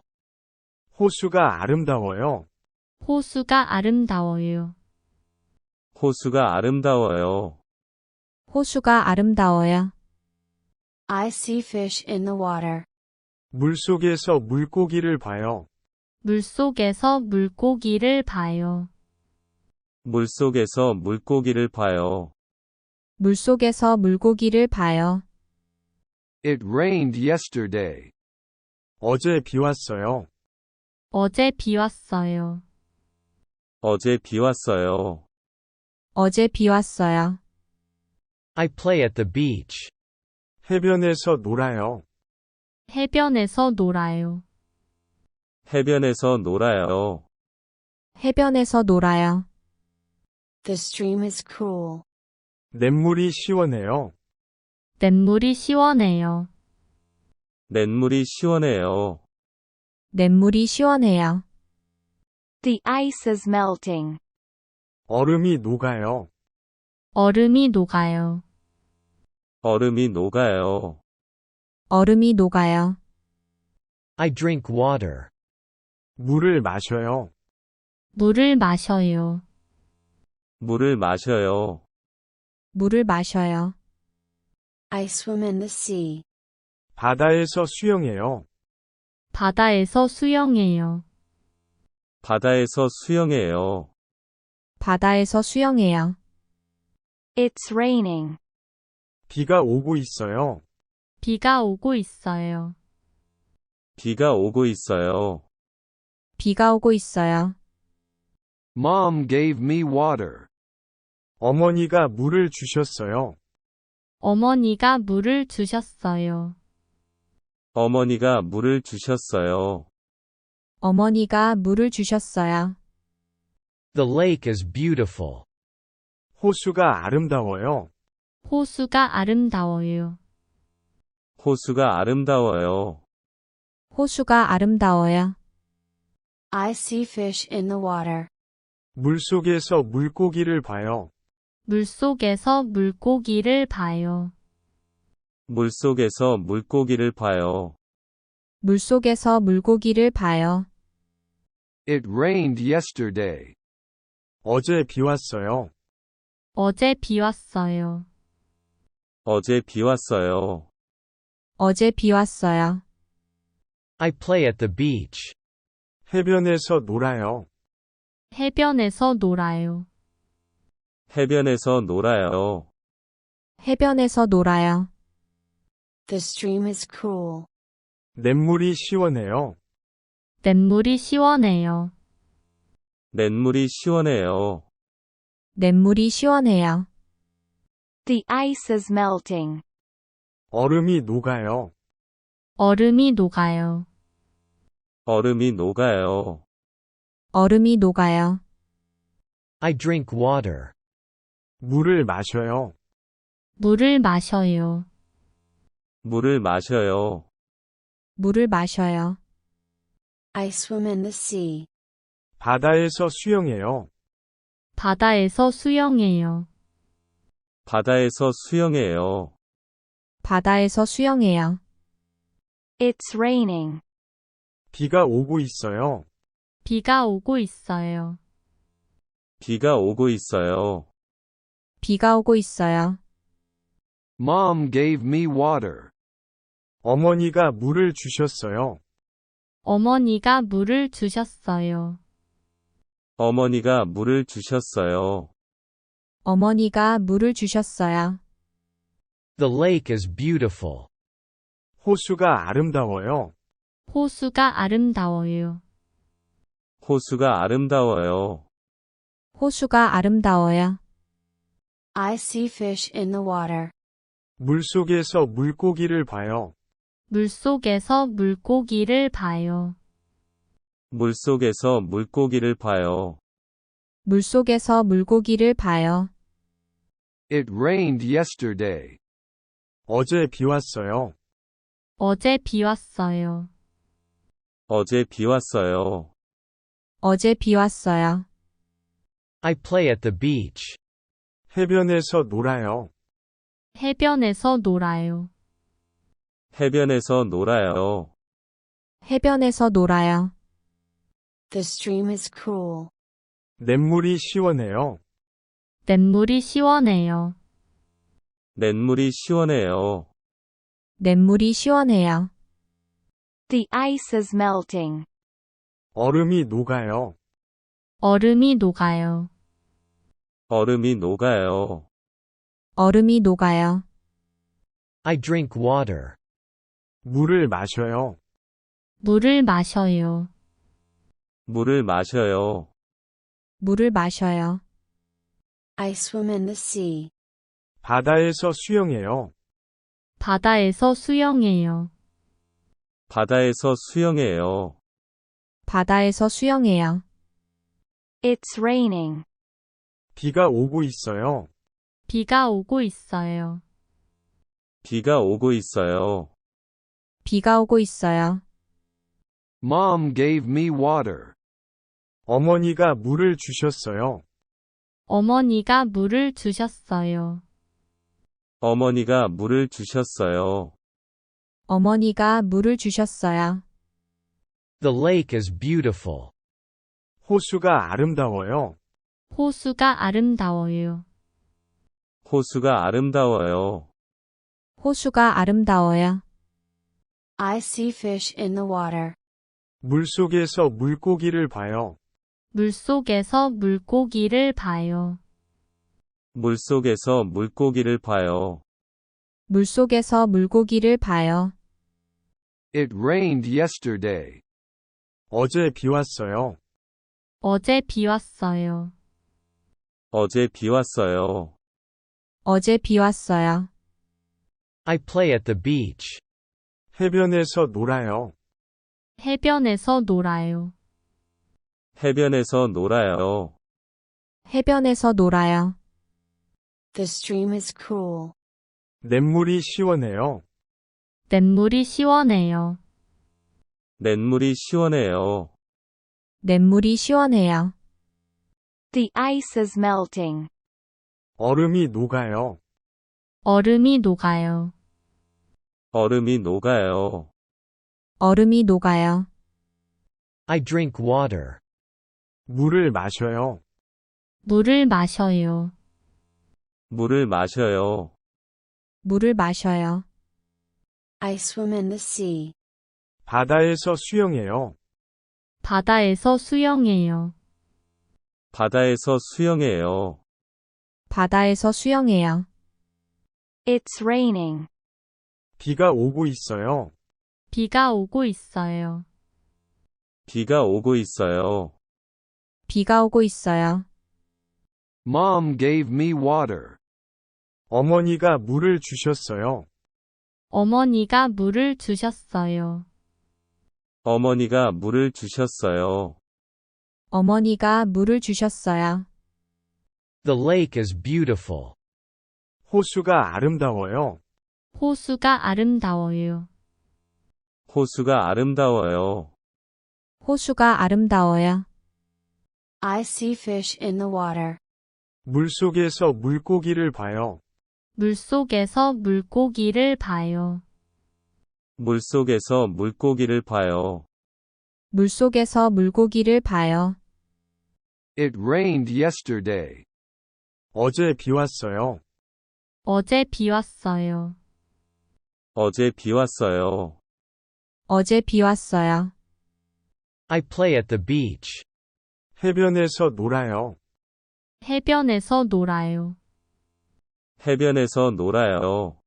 호수가 아름다워요. 호수가 아름다워요. 호수가 아름다워요. 호수가 아름다워요. I see fish in the water. 물속에서 물고기를 봐요. 물속에서 물고기를 봐요. 물속에서 물고기를 봐요. 물속에서 물고기를 봐요. It rained yesterday. 어제 비 왔어요. 어제 비 왔어요. 어제 비 왔어요. 어제 비 왔어요. I play at the beach. 해변에서 놀아요. 해변에서 놀아요. 해변에서 놀아요. 해변에서 놀아요. The stream is cool. 냇물이 시원해요. 냇물이 시원해요. 냇물이 시원해요. 냇물이 시원해요. The ice is melting. 얼음이 녹아요. 얼음이 녹아요. 얼음이 녹아요. 얼음이 녹아요. I drink water. 물을 마셔요. 물을 마셔요. 물을 마셔요. 물을 마셔요. I swim in the sea. 바다에서 수영해요. 바다에서 수영해요. 바다에서 수영해요. 바다에서 수영해요. It's raining. 비가 오고 있어요. 비가 오고 있어요. 비가 오고 있어요. 비가 오고 있어요. Mom gave me water. 어머니가 물을 주셨어요. 어머니가 물을 주셨어요. 어머니가 물을 주셨어요. 어머니가 물을 주셨어요. The lake is beautiful. 호수가 아름다워요. 호수가 아름다워요. 호수가 아름다워요. 호수가 아름다워요. I see fish in the water. 물속에서 물고기를 봐요. 물속에서 물고기를 봐요. 물속에서 물고기를 봐요. 물속에서 물고기를 봐요. It rained yesterday. 어제 비 왔어요. 어제 비 왔어요. 어제 비 왔어요. 어제 비 왔어요. I play at the beach. 해변에서 놀아요. 해변에서 놀아요. 해변에서 놀아요. 해변에서 놀아요. The stream is cool. 냇물이 시원해요. 냇물이 시원해요. 냇물이 시원해요. 냇물이 시원해요. The ice is melting. 얼음이 녹아요. 얼음이 녹아요. 얼음이 녹아요. 얼음이 녹아요. I drink water. 물을 마셔요. 물을 마셔요. 물을 마셔요. 물을 마셔요. I swim in the sea. 바다에서 수영해요. 바다에서 수영해요. 바다에서 수영해요. 바다에서 수영해요. It's raining. 비가 오고 있어요. 비가 오고 있어요. 비가 오고 있어요. 비가 오고 있어요. Mom gave me water. 어머니가 물을 주셨어요. 어머니가 물을 주셨어요. 어머니가 물을 주셨어요. 어머니가 물을 주셨어요. The lake is beautiful. 호수가 아름다워요. 호수가 아름다워요. 호수가 아름다워요. 호수가 아름다워요. I see fish in the water. 물속에서 물고기를 봐요. 물속에서 물고기를 봐요. 물속에서 물고기를 봐요. 물속에서 물고기를 봐요. It rained yesterday. 어제 비 왔어요. 어제 비 왔어요. 어제 비 왔어요. 어제 비 왔어요. I play at the beach. 해변에서 놀아요. 해변에서 놀아요. 해변에서 놀아요. 해변에서 놀아요. The stream is cool. 냇물이 시원해요. 냇물이 시원해요. 냇물이 시원해요. 냇물이 시원해요. The ice is melting. 얼음이 녹아요. 얼음이 녹아요. 얼음이 녹아요. 얼음이 녹아요. I drink water. 물을 마셔요. 물을 마셔요. 물을 마셔요. 물을 마셔요. I swim in the sea. 바다에서 수영해요. 바다에서 수영해요. 바다에서 수영해요. 바다에서 수영해요. It's raining. 비가 오고 있어요. 비가 오고 있어요. 비가 오고 있어요. 비가 오고 있어요. Mom gave me water. 어머니가 물을 주셨어요. 어머니가 물을 주셨어요. 어머니가 물을 주셨어요. 어머니가 물을 주셨어요. The lake is beautiful. 호수가 아름다워요. 호수가 아름다워요. 호수가 아름다워요. 호수가 아름다워요. I see fish in the water. 물속에서 물고기를 봐요. 물속에서 물고기를 봐요. 물속에서 물고기를 봐요. 물속에서 물고기를 봐요. It rained yesterday. 어제 비 왔어요. 어제 비 왔어요. 어제 비 왔어요. 어제 비 왔어요. I play at the beach. 해변에서 놀아요. 해변에서 놀아요. 해변에서 놀아요. 해변에서 놀아요. The stream is cool. 냇물이 시원해요. 냇물이 시원해요. 냇물이 시원해요. 냇물이 시원해요. The ice is melting. 얼음이 녹아요. 얼음이 녹아요. 얼음이 녹아요. 얼음이 녹아요. I drink water. 물을 마셔요. 물을 마셔요. 물을 마셔요. 물을 마셔요. I swim in the sea. 바다에서 수영해요. 바다에서 수영해요. 바다에서 수영해요. 바다에서 수영해요. It's raining. 비가 오고 있어요. 비가 오고 있어요. 비가 오고 있어요. 비가 오고 있어요. Mom gave me water. 어머니가 물을 주셨어요. 어머니가 물을 주셨어요. 어머니가 물을 주셨어요. 어머니가 물을 주셨어요. The lake is beautiful. 호수가 아름다워요. 호수가 아름다워요. 호수가 아름다워요. 호수가 아름다워요. I see fish in the water. 물속에서 물고기를 봐요. 물속에서 물고기를 봐요. 물속에서 물고기를 봐요. 물속에서 물고기를 봐요. It rained yesterday. 어제 비 왔어요. 어제 비 왔어요. 어제 비 왔어요. 어제 비 왔어요. I play at the beach. 해변에서 놀아요. 해변에서 놀아요. 해변에서 놀아요.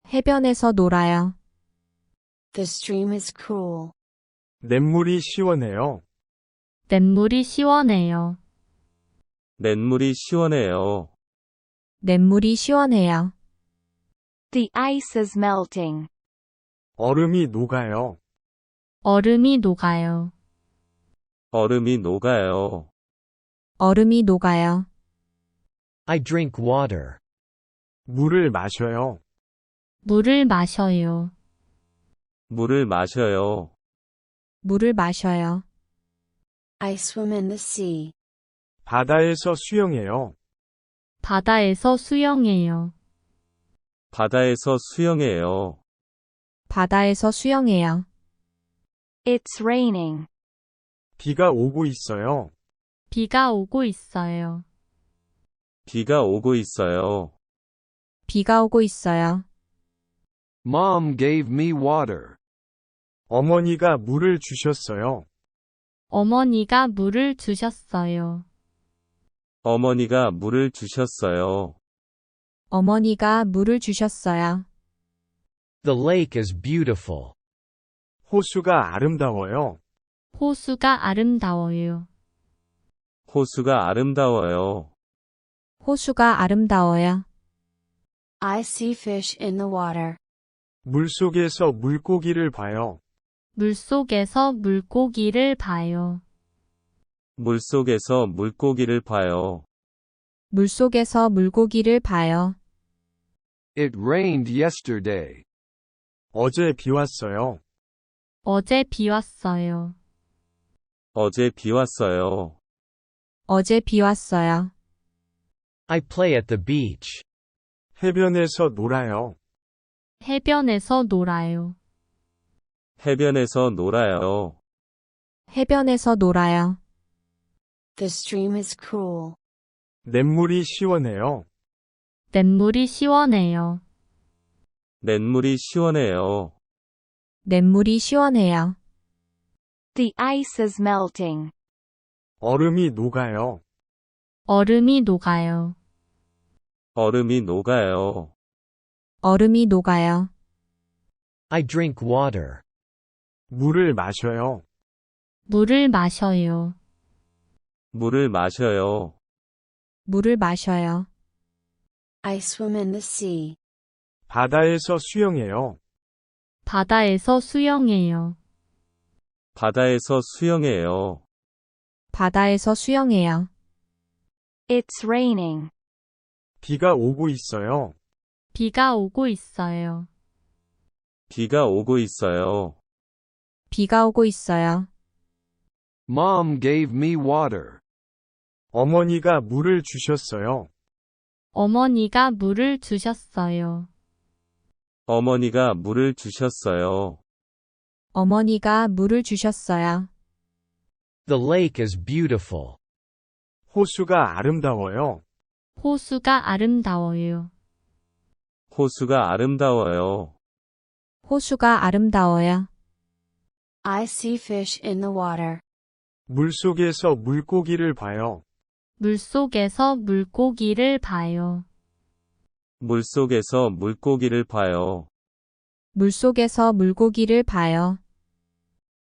해변에서 놀아요. The stream is cool. 냇물이 시원해요. 냇물이 시원해요. 냇물이 시원해요. 냇물이 시원해요. The ice is melting. 얼음이 녹아요. 얼음이 녹아요. 얼음이 녹아요. 얼음이 녹아요. I drink water. 물을 마셔요. 물을 마셔요. 물을 마셔요. 물을 마셔요. I swim in the sea. 바다에서 수영해요. 바다에서 수영해요. 바다에서 수영해요. 바다에서 수영해요. It's raining. 비가 오고 있어요. 비가 오고 있어요. 비가 오고 있어요. 비가 오고 있어요. Mom gave me water. 어머니가 물을 주셨어요. 어머니가 물을 주셨어요. 어머니가 물을 주셨어요. 어머니가 물을 주셨어요. The lake is beautiful. 호수가 아름다워요. 호수가 아름다워요. 호수가 아름다워요. 호수가 아름다워요. I see fish in the water. 물속에서 물고기를 봐요. 물속에서 물고기를 봐요. 물속에서 물고기를 봐요. 물속에서 물고기를 봐요. It rained yesterday. 어제 비 왔어요. 어제 비 왔어요. 어제 비 왔어요. 어제 비 왔어요. I play at the beach. 해변에서 놀아요. 해변에서 놀아요. 해변에서 놀아요. 해변에서 놀아요. The stream is cool. 냇물이 시원해요. 냇물이 시원해요. 냇물이 시원해요. 냇물이 시원해요. The ice is melting. 얼음이 녹아요. 얼음이 녹아요. 얼음이 녹아요. 얼음이 녹아요. I drink water. 물을 마셔요. 물을 마셔요. 물을 마셔요. 물을 마셔요. I swim in the sea. 바다에서 수영해요. 바다에서 수영해요. 바다에서 수영해요. 바다에서 수영해요. It's raining. 비가 오고 있어요. 비가 오고 있어요. 비가 오고 있어요. 비가 오고 있어요. Mom gave me water. 어머니가 물을 주셨어요. 어머니가 물을 주셨어요. 어머니가 물을 주셨어요. 어머니가 물을 주셨어요. The lake is beautiful. 호수가 아름다워요. 호수가 아름다워요. 호수가 아름다워요. 호수가 아름다워요. I see fish in the water. 물속에서 물고기를 봐요. 물속에서 물고기를 봐요. 물속에서 물고기를 봐요. 물속에서 물고기를 봐요.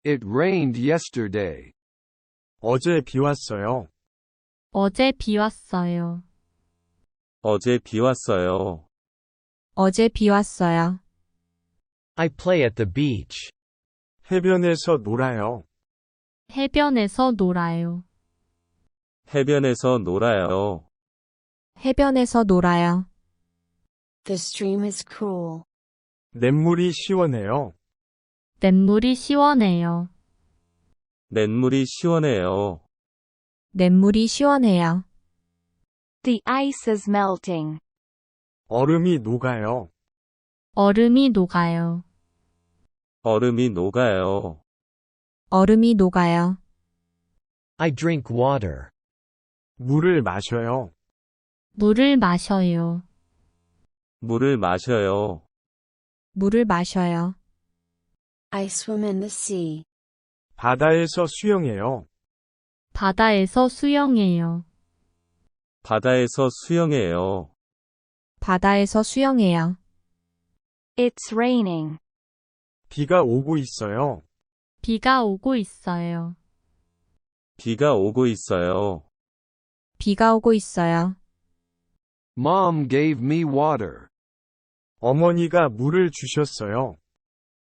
It rained yesterday. 어제 비 왔어요. 어제 비 왔어요. 어제 비 왔어요. 어제 비 왔어요. I play at the beach. 해변에서 놀아요. 해변에서 놀아요. 해변에서 놀아요. 해변에서 놀아요. The stream is cool. 냇물이 시원해요. 냇물이 시원해요. 냇물이 시원해요. 냇물이 시원해요. The ice is melting. 얼음이 녹아요. 얼음이 녹아요. 얼음이 녹아요. 얼음이 녹아요. I drink water. 물을 마셔요. 물을 마셔요. 물을 마셔요. 물을 마셔요. I swim in the sea. 바다에서 수영해요. 바다에서 수영해요. 바다에서 수영해요. 바다에서 수영해요. It's raining. 비가 오고 있어요. 비가 오고 있어요. 비가 오고 있어요. 비가 오고 있어요. Mom gave me water. 어머니가 물을 주셨어요.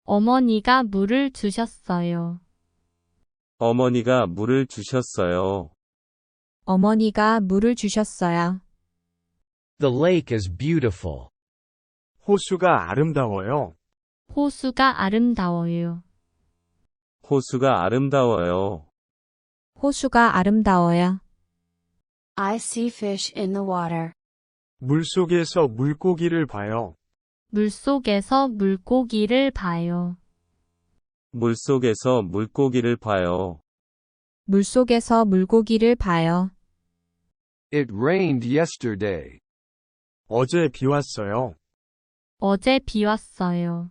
어머니가 물을 주셨어요. 어머니가 물을 주셨어요. 어머니가 물을 주셨어요. The lake is beautiful. 호수가 아름다워요. 호수가 아름다워요. 호수가 아름다워요. 호수가 아름다워요. I see fish in the water. 물속에서 물고기를 봐요. 물속에서 물고기를 봐요. 물속에서 물고기를 봐요. 물속에서 물고기를 봐요. It rained yesterday. 어제 비 왔어요. 어제 비 왔어요.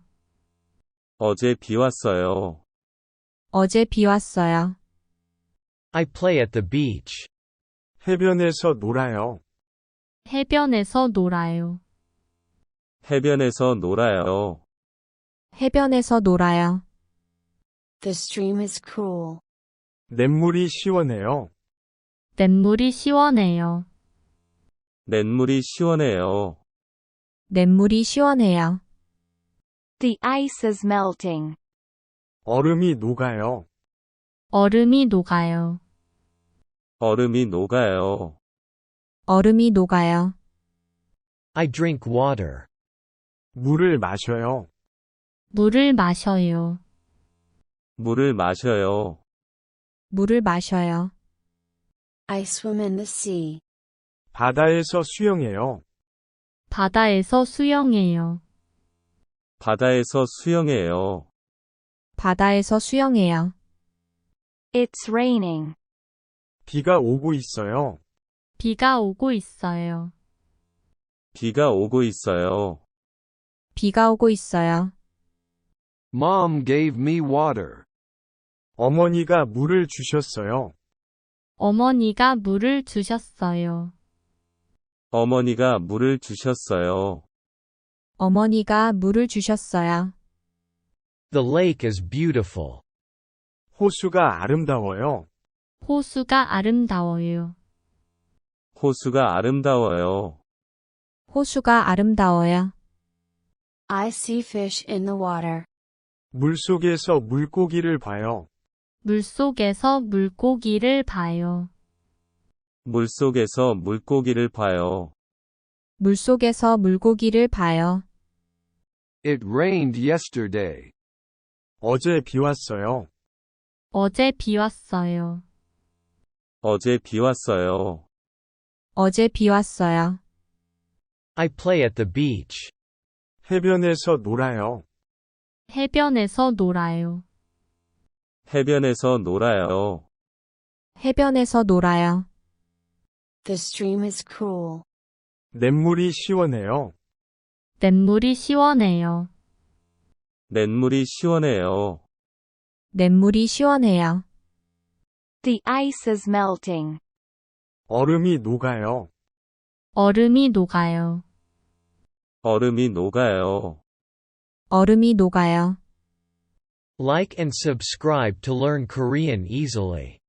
어제 비 왔어요. 어제 비 왔어요. I play at the beach. 해변에서 놀아요. 해변에서 놀아요. 해변에서 놀아요. 해변에서 놀아요. The stream is cool. 냇물이 시원해요. 냇물이 시원해요. 냇물이 시원해요. 냇물이 시원해요. The ice is melting. 얼음이 녹아요. 얼음이 녹아요. 얼음이 녹아요. 얼음이 녹아요. I drink water. 물을 마셔요. 물을 마셔요. 물을 마셔요. 물을 마셔요. I swim in the sea. 바다에서 수영해요. 바다에서 수영해요. 바다에서 수영해요. 바다에서 수영해요. It's raining. 비가 오고 있어요. 비가 오고 있어요. 비가 오고 있어요. 비가 오고 있어요. Mom gave me water. 어머니가 물을 주셨어요. 어머니가 물을 주셨어요. 어머니가 물을 주셨어요. 어머니가 물을 주셨어요. The lake is beautiful. 호수가 아름다워요. 호수가 아름다워요. 호수가 아름다워요. 호수가 아름다워요. I see fish in the water. 물속에서 물고기를 봐요. 물속에서 물고기를 봐요. 물속에서 물고기를 봐요. 물속에서 물고기를 봐요. It rained yesterday. 어제 비 왔어요. 어제 비 왔어요. 어제 비 왔어요. 어제 비 왔어요. I play at the beach. 해변에서 놀아요. 해변에서 놀아요. 해변에서 놀아요. 해변에서 놀아요. The stream is cool. 냇물이 시원해요. 냇물이 시원해요. 냇물이 시원해요. 냇물이 시원해요. The ice is melting. 얼음이 녹아요. 얼음이 녹아요. 얼음이 녹아요. 얼음이 녹아요. Like and subscribe to learn Korean easily.